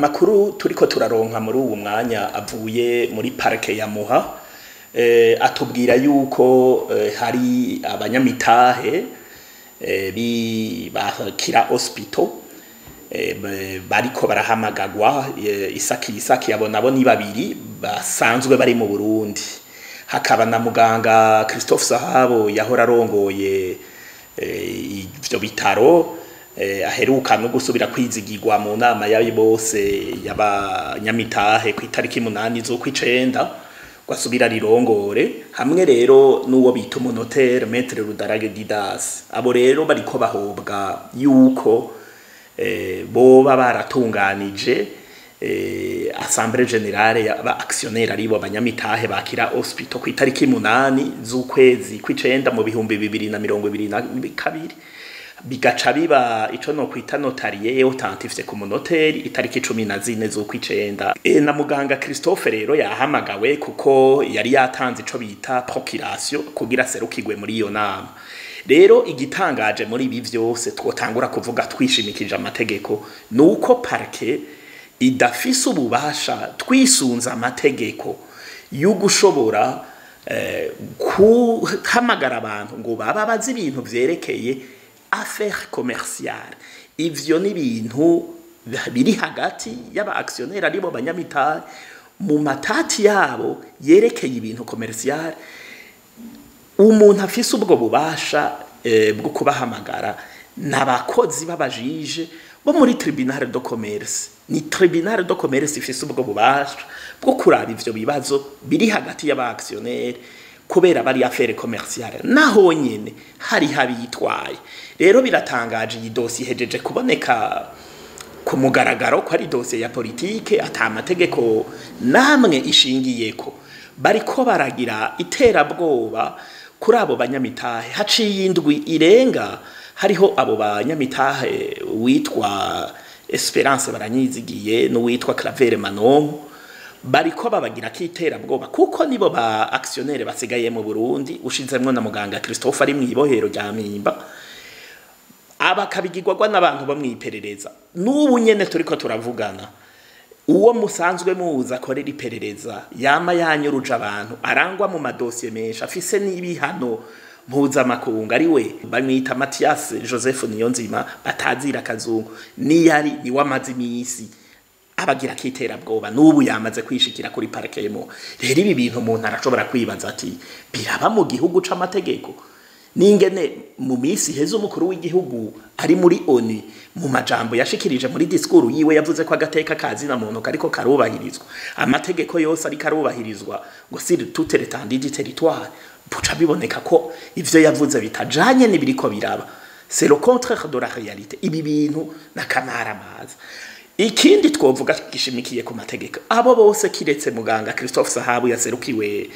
amakuru turiko turaronka muri uwo mwanya avuye muri parike ya Muha atubwira yuko hari abanyamitahe bakira hospital bariko barahamagagwa isaki abo nabo ni babiri basanzwe bari mu Burundi. Hakaba na muganga Christophe Sahabo yahora arongoye ivyo bitaro aheruka no gusubira kwizigirwa mu nama yabi bose y'abanyamitahe ku itariki 8 zo kw'icenda gwasubira rirongore hamwe rero n'uwo bita umunotere Maître Rudarage Didas. Abo rero bariko bahobwa yuko boba baratunganije Assemblée Générale y'aba actionnaire aribo abanyamitahe bakira hospital ku itariki 8 z'ukwezi kw'icenda mu 2022 bigaca biba ico no kwita notarié authentifie ku munoteri itariki 14 z'ukw'icenda. Na muganga Christophe rero yahamagawe kuko yari yatanze ico bita procuration kugira serukigwe muri iyo nama. Rero igitangaje muri ibi vyose twotangura kuvuga twishimikije amategeko nuko parke idafise ububasha twisunza amategeko y'ugushobora kuhamagara abantu ngo baba bazi ibintu vyerekeye affaire commerciale. Ivyo ni ibintu biri hagati y'aba actionnaire aribo banyamitahe mu matati yabo yerekeye ibintu commercial. Umuntu afise ubwo bubasha bwo kubahamagara n'abakozi babajije bo muri tribunal de commerce. Ni tribunal de commerce ifise ubwo bubasha bwo kuraba ivyo bibazo biri hagati y'aba actionnaire kubera bari affaire commerciale naho nyene hari habitwaye. Rero biratangaje iyi dossier hejeje kuboneka ku mugaragaro ko ari dossier ya politique ata amategeko namwe ishingiyeko. Bariko baragira iterabwoba kuri abo banyamitahe. Haciye indwi irenga hariho abo banyamitahe witwa Esperance Baranyizigiye no witwa Claver Manon bariko babagira kiterabwoba kuko nibo ba actionnaire basigaye mu Burundi ushizemwe na muganga Christophe ari mwibohero rya Mpimba abakabigirwa n'abantu bamwiperereza. N'ubu nyene turiko turavugana uwo musanzwe muza korera iperereza yama yanyuruje abantu arangwa mu madosiye menshi afise n'ibihano mpuzamakungu ari we bamwita Mathias Joseph Niyonzima batazira kazungu niyari ni wamaze imisi abagira kiterabwoba n'ubu yamaze kwishikira kuri parke yemo. Rero ibi bintu umuntu arashobora kwibaza ati biraba mu gihugu c'amategeko ningene mu misi heze umukuru w'igihugu ari muri ONU mu majambo yashikirije muri discours yiwe yavuze ko agateka kazi na muntu kariko karubahirizwa amategeko yose ari karubahirizwa ngo sur toute l'étendue du territoire. Buca biboneka ko ivyo yavuze bitajanye n'ibiriko biraba. C'est le contraire de la réalité. Ibi bintu n'akamaramaza. Ikindi twovuga gishimikiye ku mategeko abo bose kiretse muganga Christophe Sahabu yaserukiwe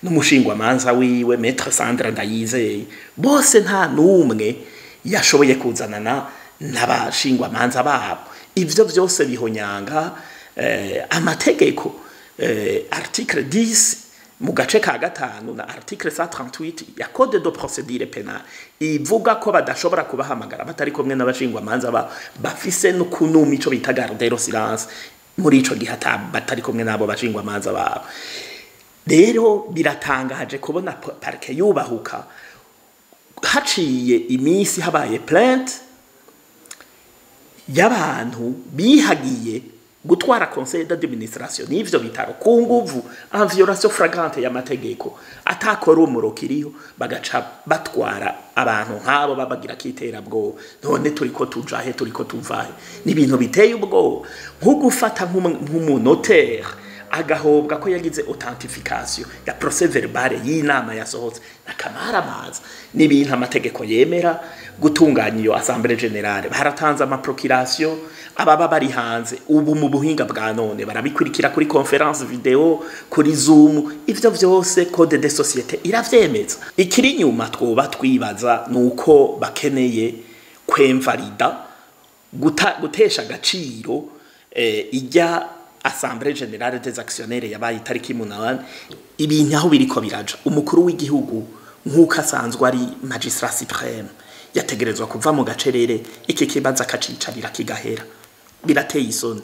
n'umushingwa manza wiwe Maître Sandra Ndayizeye bose nta numwe yashoboye kuzanana n'abashingwa manza babo. Ivyo vyose bihonyanga amategeko. Article 10 mu gace ka gatanu na article 138 ya code de procédure pénale ivuga ko badashobora kubahamagara batari kumwe n'abashingwa manza bafise no kunuma ico bita garde de silence muri ico gihata batari kumwe nabo bashingwa manza babo. Rero biratangaje kubona parke yubahuka haciye imisi habaye plainte y'abantu bihagiye gutwara conseil d'administration n'ivyo bitaro ku nguvu en violation flagrante y'amategeko atakora umurokiriho bagaca batwara abantu nk'abo babagira kiterabwoba. None turiko tujahe turiko tuvahe n'ibintu biteye ubwoba nko gufata nk'umunotere agahobwa ko yagize authentification ya procès verbal y'inama yasohotse n'akamaramaza n'ibintu amategeko yemera gutunganya iyo Assemblée Générale. Baratanze ama procuration ababa bari hanze ubu mu buhinga bwa none barabikurikira kuri conference video kuri Zoom. Ivyo vyose code de société iravyemeza. Ikiri nyuma twoba twibaza nuko bakeneye kwemvalida gutesha agaciro ijya Assemblée Générale des Actionnaires yabaye itariki 8 ibintu aho biriko biraja. Umukuru w'igihugu nkuko asanzwe ari magistrat suprême yategerezwa kuva mu gacerere iki kibanza kacicarira kigahera. Birateye isoni.